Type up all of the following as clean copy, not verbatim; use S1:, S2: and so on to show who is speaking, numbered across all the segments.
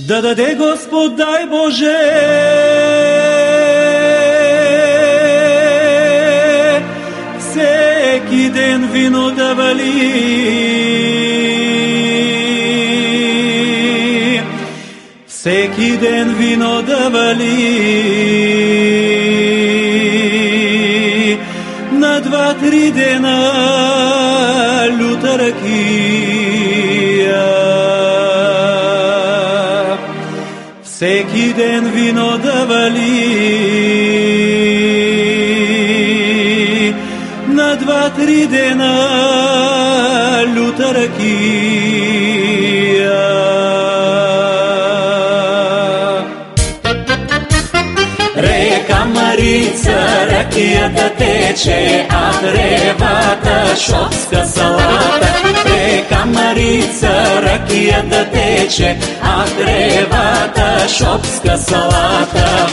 S1: Да даде Господ, дай Боже, всеки ден вино да вали, всеки ден вино да вали, на 2-3 дена люта ракия. Всеки ден вино да вали, на 2-3 дена люта ракия. Река Марица, ракията тече, а древата шопска салата. Река Марица, ракията тече, а древата шопска салата.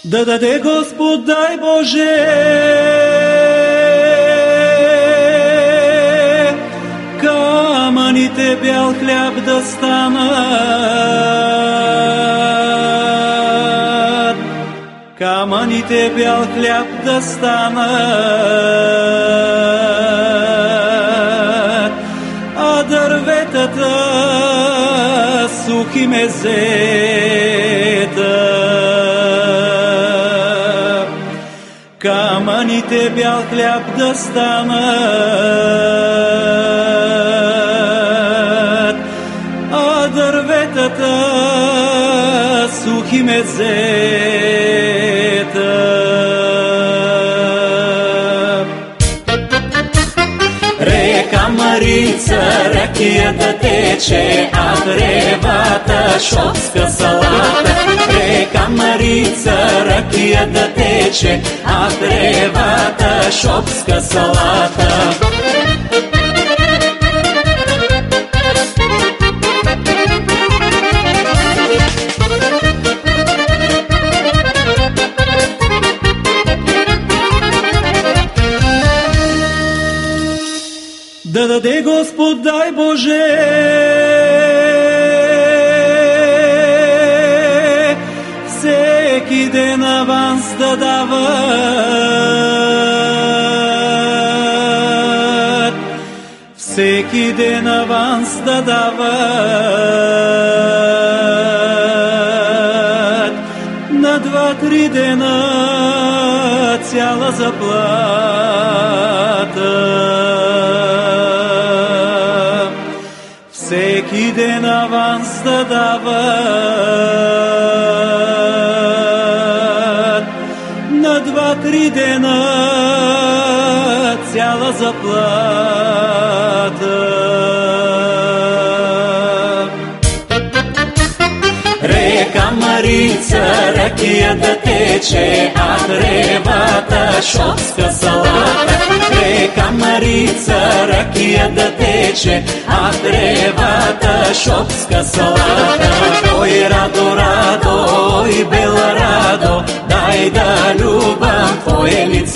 S1: Да даде Господ, дай Боже, камъните бял хляб да станат, камъните бял хляб да станат, а дърветата сухи мезета. Камъните бял хляб да станат, а дърветата сухи мезета. Река Марица, ракията тече, а древата шопска салата. Река Марица, ракията тече, а древата шопска салата. Да даде Господ, дай Боже, всеки ден аванс да дават, всеки ден аванс да дават, на 2-3 дена цяла заплата. Всеки ден аванс да дават, на 2-3 дена цяла заплата. Река Марица, ракията тече, а древата шопска салата. Река Марица, ракията тече, а древата шопска салата. Ой, Радо, Радо, ой, Бела Радо, дай да любам твое лице.